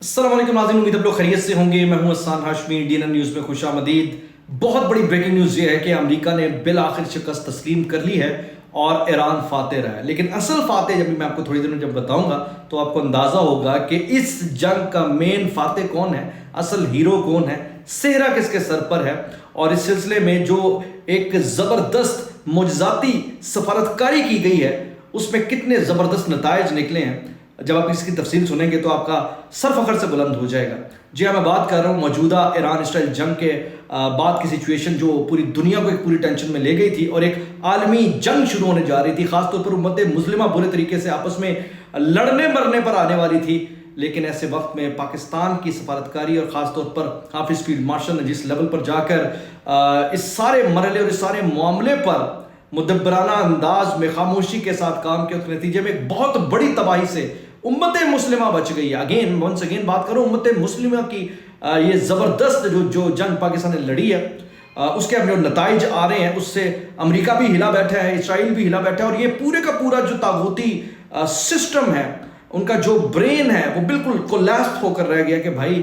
अस्सलाम वालेकुम नाज़रीन, उम्मीद आप लोग खैरियत से होंगे। मैं हूं हसन हाशमी, DNN न्यूज़ में खुश आमदीद। बहुत बड़ी ब्रेकिंग न्यूज़ ये है कि अमेरिका ने बिल आखिर शिकस्त तस्लीम कर ली है और ईरान फातेह रहा है। लेकिन असल फातेह जब मैं आपको थोड़ी देर में जब बताऊंगा तो आपको अंदाज़ा होगा कि इस जंग का मेन फातेह कौन है, असल हीरो कौन है, सेहरा किसके सर पर है। और इस सिलसिले में जो एक ज़बरदस्त मुजज़ाती सफारतकारी की गई है उसमें कितने ज़बरदस्त नताइज निकले हैं, जब आप इसकी तफसील सुनेंगे तो आपका सर फखर से बुलंद हो जाएगा। जी हाँ, मैं बात कर रहा हूँ मौजूदा ईरान इसराइल जंग के बाद की सिचुएशन जो पूरी दुनिया को एक पूरी टेंशन में ले गई थी और एक आलमी जंग शुरू होने जा रही थी। खासतौर पर उम्मत मुस्लिमा बुरे तरीके से आपस में लड़ने मरने पर आने वाली थी। लेकिन ऐसे वक्त में पाकिस्तान की सफारतकारी और ख़ासतौर पर हाफिज़ फील्ड मार्शल ने जिस लेवल पर जाकर इस सारे मरले और इस सारे मामले पर मुदब्बराना अंदाज में खामोशी के साथ काम किया, उसके नतीजे में एक बहुत बड़ी तबाही से उम्मत मुस्लिमा बच गई है। वंस अगेन बात करूं उम्मत मुस्लिमा की, ये ज़बरदस्त जो जंग पाकिस्तान ने लड़ी है उसके अब जो नताइज आ रहे हैं उससे अमेरिका भी हिला बैठा है, इसराइल भी हिला बैठा है और ये पूरे का पूरा जो तागूती सिस्टम है, उनका जो ब्रेन है वो बिल्कुल कोलैप्स होकर रह गया कि भाई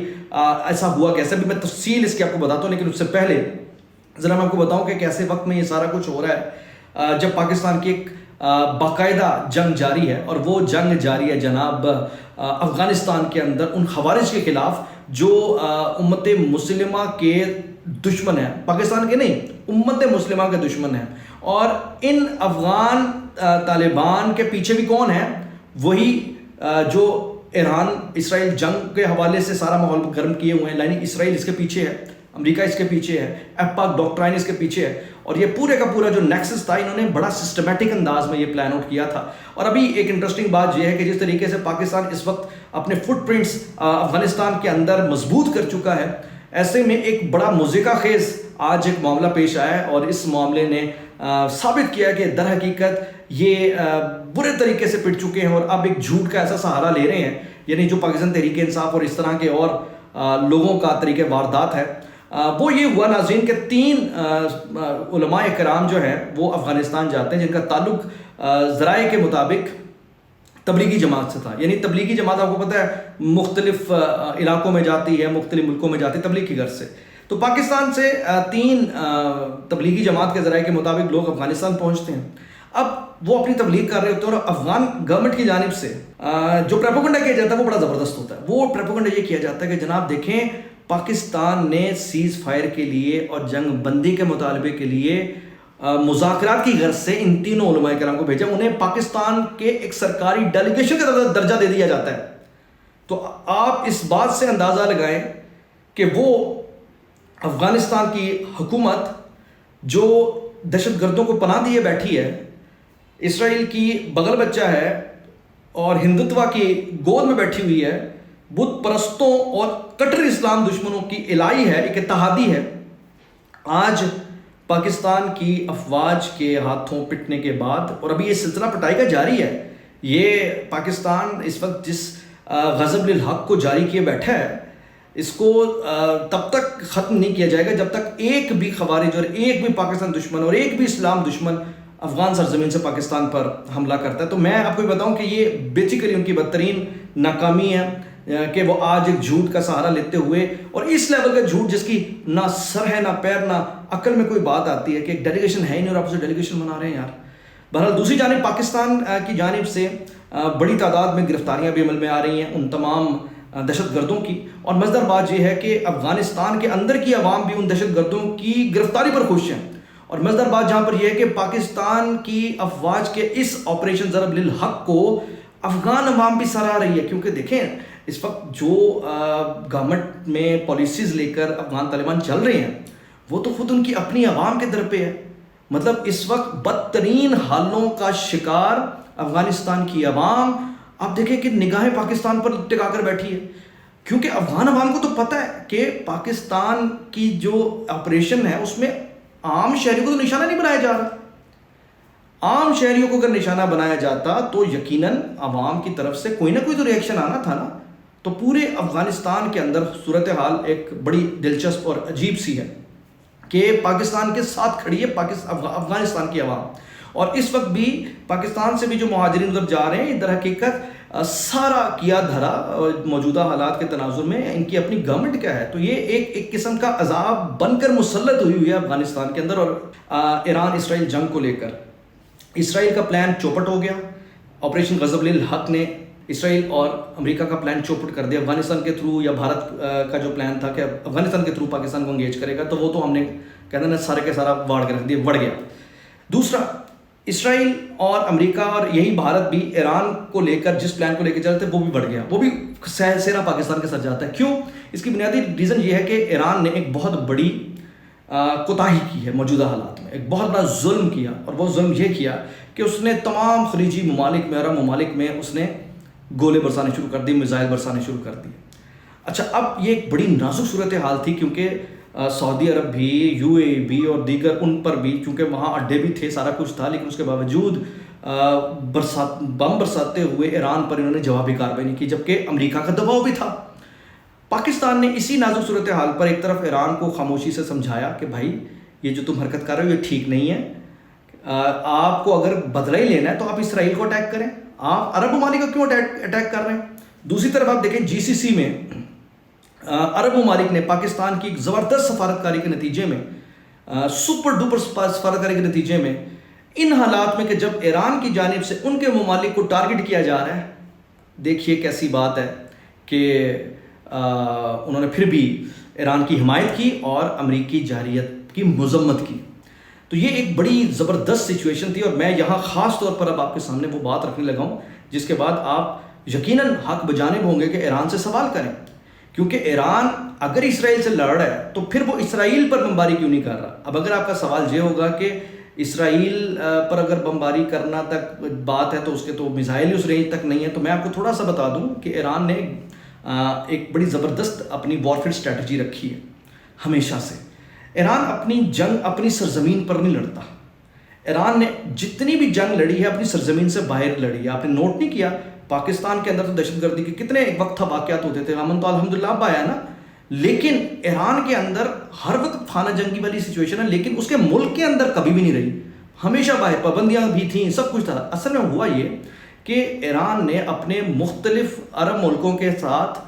ऐसा हुआ कैसे। भी मैं तफसील इसकी आपको बताता हूँ, लेकिन उससे पहले ज़रा मैं आपको बताऊँ कि कैसे वक्त में ये सारा कुछ हो रहा है। जब पाकिस्तान की एक बाकायदा जंग जारी है और वो जंग जारी है जनाब अफ़गानिस्तान के अंदर उन खवारिज के खिलाफ जो उम्मत मुस्लिमा के दुश्मन है, पाकिस्तान के नहीं, उम्मत मुस्लिमा के दुश्मन है। और इन अफ़गान तालिबान के पीछे भी कौन है, वही जो ईरान इसराइल जंग के हवाले से सारा माहौल गर्म किए हुए हैं। यानी इसराइल इसके पीछे है, अमेरिका इसके पीछे है, एपाक डॉक्ट्राइन इसके पीछे है। और ये पूरे का पूरा जो नेक्सस था, इन्होंने बड़ा सिस्टमेटिक अंदाज में ये प्लान आउट किया था। और अभी एक इंटरेस्टिंग बात ये है कि जिस तरीके से पाकिस्तान इस वक्त अपने फुटप्रिंट्स अफगानिस्तान के अंदर मजबूत कर चुका है, ऐसे में एक बड़ा मुज़िका खेज आज एक मामला पेश आया है और इस मामले ने साबित किया कि दर हकीकत ये बुरे तरीके से पिट चुके हैं और अब एक झूठ का ऐसा सहारा ले रहे हैं। यानी जो पाकिस्तान तहरीक इंसाफ और इस तरह के और लोगों का तरीके वारदात है, वो ये हुआ नाज़रीन के 3 उलमाए किराम जो हैं वो अफ़गानिस्तान जाते हैं, जिनका ताल्लुक ज़राए के मुताबिक तबलीगी जमात से था। यानी तबलीगी जमात आपको पता है मुख्तलिफ इलाकों में जाती है, मुख्तलिफ मुल्कों में जाती है तबलीग की गर्ज से। तो पाकिस्तान से 3 तबलीगी जमात के ज़राए के मुताबिक लोग अफ़गानिस्तान पहुँचते हैं। अब वो अपनी तबलीग कर रहे होते हैं और अफ़गान गवर्नमेंट की जानिब से जो प्रोपेगेंडा किया जाता है वो बड़ा ज़बरदस्त होता है। वो प्रोपेगेंडा ये किया जाता है कि जनाब देखें, पाकिस्तान ने सीज़ फायर के लिए और जंग बंदी के मुतालबे के लिए मुज़ाकरात की गर्ज से इन 3 उलमाए किराम को भेजा। उन्हें पाकिस्तान के एक सरकारी डेलीगेशन का दर्जा दे दिया जाता है। तो आप इस बात से अंदाज़ा लगाएं कि वो अफ़गानिस्तान की हुकूमत जो दहशतगर्दों को पनाह दिए बैठी है, इसराइल की बगल बच्चा है और हिंदुत्व की गोद में बैठी हुई है, बुत परस्तों और कट्टर इस्लाम दुश्मनों की इलाई है, एक इत्तेहादी है, आज पाकिस्तान की अफवाज के हाथों पिटने के बाद, और अभी ये सिलसिला पिटाई का जारी है। ये पाकिस्तान इस वक्त जिस ग़ज़ब लिल हक़ को जारी किए बैठा है, इसको तब तक ख़त्म नहीं किया जाएगा जब तक एक भी खवारिज और एक भी पाकिस्तान दुश्मन और एक भी इस्लाम दुश्मन अफ़गान सरजमीन से पाकिस्तान पर हमला करता है। तो मैं आपको बताऊं कि ये बेसिकली उनकी बदतरीन नाकामी है कि वो आज एक झूठ का सहारा लेते हुए, और इस लेवल का झूठ जिसकी ना सर है ना पैर ना अकल में कोई बात आती है कि एक डेलीगेशन है ही नहीं और आप उसे डेलीगेशन बना रहे हैं यार। बहरहाल दूसरी जानिब पाकिस्तान की जानिब से बड़ी तादाद में गिरफ्तारियां भी अमल में आ रही हैं उन तमाम दहशतगर्दों की। और मज़ेदार बात यह है कि अफ़गानिस्तान के अंदर की अवाम भी उन दहशतगर्दों की गिरफ्तारी पर खुश हैं। और मज़ेदार बात जहाँ पर यह है कि पाकिस्तान की अफवाज के इस ऑपरेशन ज़रब लिल हक़ को अफ़गान अवाम भी सराह रही है, क्योंकि देखें इस वक्त जो गवर्नमेंट में पॉलिसीज़ लेकर अफ़गान तालिबान चल रहे हैं वो तो खुद उनकी अपनी अवाम के दर पे है। मतलब इस वक्त बदतरीन हालों का शिकार अफ़गानिस्तान की अवाम, आप देखें कि निगाहें पाकिस्तान पर टिका कर बैठी है, क्योंकि अफ़गान अवाम को तो पता है कि पाकिस्तान की जो ऑपरेशन है उसमें आम शहरियों को तो निशाना नहीं बनाया जा रहा। आम शहरियों को अगर निशाना बनाया जाता तो यकीनन अवाम की तरफ से कोई ना कोई तो रिएक्शन आना था ना। तो पूरे अफ़गानिस्तान के अंदर सूरत हाल एक बड़ी दिलचस्प और अजीब सी है कि पाकिस्तान के साथ खड़ी है अफ़गानिस्तान की अवाम। और इस वक्त भी पाकिस्तान से भी जो मुहाजिरीन उधर जा रहे हैं, दर हकीकत سارا کیا دھرا موجودہ حالات کے تناظر میں ان کی اپنی گورنمنٹ کیا ہے. تو یہ ایک قسم کا عذاب بن کر مسلط ہوئی ہے افغانستان کے اندر. اور ایران اسرائیل جنگ کو لے کر اسرائیل کا پلان چوپٹ ہو گیا. آپریشن غضب الحق نے اسرائیل اور امریکہ کا پلان چوپٹ کر دیا. افغانستان کے تھرو یا بھارت کا جو پلان تھا کہ افغانستان کے تھرو پاکستان کو انگیج کرے گا, تو وہ تو ہم نے کہتے ہیں سارے کے سارا واڑ کے رکھ دیا, بڑھ گیا. دوسرا, اسرائیل اور امریکہ اور یہی بھارت بھی ایران کو لے کر جس پلان کو لے کے چل رہے تھے وہ بھی بڑھ گیا, وہ بھی سیرا پاکستان کے ساتھ جاتا ہے. کیوں؟ اس کی بنیادی ریزن یہ ہے کہ ایران نے ایک بہت بڑی کوتاہی کی ہے موجودہ حالات میں, ایک بہت بڑا ظلم کیا. اور وہ ظلم یہ کیا کہ اس نے تمام خلیجی ممالک میں, عرب ممالک میں اس نے گولے برسانے شروع کر دی, میزائل برسانے شروع کر دی. اچھا, اب یہ ایک بڑی نازک صورتحال تھی کیونکہ سعودی عرب بھی, یو اے بھی اور دیگر ان پر بھی, چونکہ وہاں اڈے بھی تھے, سارا کچھ تھا, لیکن اس کے باوجود بم برساتے ہوئے ایران پر انہوں نے جوابی کارروائی نہیں کی, جبکہ امریکہ کا دباؤ بھی تھا. پاکستان نے اسی نازک صورتحال پر ایک طرف ایران کو خاموشی سے سمجھایا کہ بھائی یہ جو تم حرکت کر رہے ہو یہ ٹھیک نہیں ہے, آپ کو اگر بدلہ ہی لینا ہے تو آپ اسرائیل کو اٹیک کریں, آپ عرب ممالک کو کیوں اٹیک کر رہے ہیں. دوسری طرف آپ دیکھیں جی سی سی میں عرب ممالک نے پاکستان کی ایک زبردست سفارتکاری کے نتیجے میں, سپر ڈوپر سفارتکاری کے نتیجے میں, ان حالات میں کہ جب ایران کی جانب سے ان کے ممالک کو ٹارگٹ کیا جا رہا ہے, دیکھیے کیسی بات ہے کہ انہوں نے پھر بھی ایران کی حمایت کی اور امریکی جارحیت کی مذمت کی. تو یہ ایک بڑی زبردست سچویشن تھی, اور میں یہاں خاص طور پر اب آپ کے سامنے وہ بات رکھنے لگا ہوں جس کے بعد آپ یقیناً حق بجانب ہوں گے کہ ایران سے سوال کریں, کیونکہ ایران اگر اسرائیل سے لڑ رہا ہے تو پھر وہ اسرائیل پر بمباری کیوں نہیں کر رہا. اب اگر آپ کا سوال یہ ہوگا کہ اسرائیل پر اگر بمباری کرنا تک بات ہے تو اس کے تو میزائل اس رینج تک نہیں ہے, تو میں آپ کو تھوڑا سا بتا دوں کہ ایران نے ایک بڑی زبردست اپنی وارفیئر اسٹریٹجی رکھی ہے ہمیشہ سے. ایران اپنی جنگ اپنی سرزمین پر نہیں لڑتا. ایران نے جتنی بھی جنگ لڑی ہے اپنی سرزمین سے باہر لڑی ہے. آپ نے نوٹ نہیں کیا پاکستان کے اندر تو دہشت گردی کے کتنے وقت واقعات ہوتے تھے, امن تو الحمدللہ اب آیا نا, لیکن ایران کے اندر ہر وقت خانہ جنگی والی سچویشن ہے, لیکن اس کے ملک کے اندر کبھی بھی نہیں رہی, ہمیشہ باہر پابندیاں بھی تھیں, سب کچھ تھا. اصل میں ہوا یہ کہ ایران نے اپنے مختلف عرب ملکوں کے ساتھ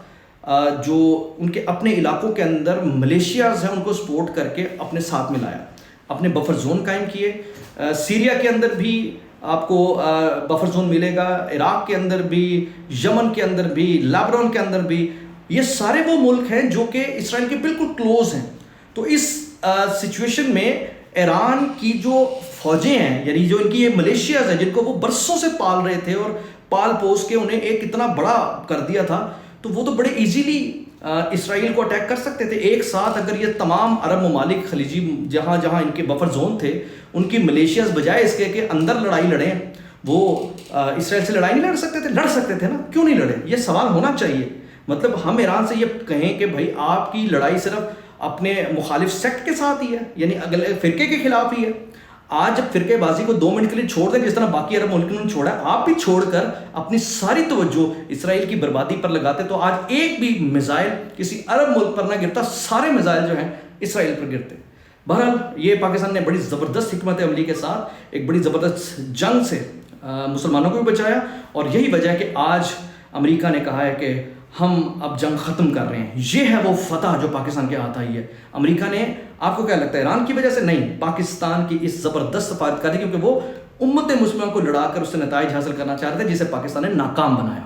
جو ان کے اپنے علاقوں کے اندر ملیشیاز ہیں ان کو سپورٹ کر کے اپنے ساتھ ملایا, اپنے بفر زون قائم کیے. سیریا کے اندر بھی آپ کو بفر زون ملے گا, عراق کے اندر بھی, یمن کے اندر بھی, لیبنان کے اندر بھی. یہ سارے وہ ملک ہیں جو کہ اسرائیل کے بالکل کلوز ہیں. تو اس سچویشن میں ایران کی جو فوجیں ہیں, یعنی جو ان کی یہ ملیشیاز ہیں جن کو وہ برسوں سے پال رہے تھے اور پال پوس کے انہیں ایک اتنا بڑا کر دیا تھا, تو وہ تو بڑے ایزیلی اسرائیل کو اٹیک کر سکتے تھے. ایک ساتھ اگر یہ تمام عرب ممالک خلیجی جہاں جہاں ان کے بفر زون تھے ان کی ملیشیاز بجائے اس کے کہ اندر لڑائی لڑیں, وہ اسرائیل سے لڑائی نہیں لڑ سکتے تھے؟ لڑ سکتے تھے نا, کیوں نہیں لڑے؟ یہ سوال ہونا چاہیے. مطلب ہم ایران سے یہ کہیں کہ بھائی آپ کی لڑائی صرف اپنے مخالف سیکٹ کے ساتھ ہی ہے, یعنی اگلے فرقے کے خلاف ہی ہے. آج جب فرقے بازی کو 2 منٹ کے لیے چھوڑ دیں جس طرح باقی عرب ملکوں نے چھوڑا ہے, آپ بھی چھوڑ کر اپنی ساری توجہ اسرائیل کی بربادی پر لگاتے تو آج ایک بھی میزائل کسی عرب ملک پر نہ گرتا, سارے میزائل جو ہیں اسرائیل پر گرتے. بہرحال یہ پاکستان نے بڑی زبردست حکمت عملی کے ساتھ ایک بڑی زبردست جنگ سے مسلمانوں کو بھی بچایا, اور یہی وجہ ہے کہ آج امریکہ نے کہا ہے کہ ہم اب جنگ ختم کر رہے ہیں. یہ ہے وہ فتح جو پاکستان کے ہاتھ آئی ہے. امریکہ نے, آپ کو کیا لگتا ہے ایران کی وجہ سے؟ نہیں, پاکستان کی اس زبردست سفارتکاری, کیونکہ وہ امت مسلمہ کو لڑا کر اس سے نتائج حاصل کرنا چاہ رہے تھے جسے پاکستان نے ناکام بنایا.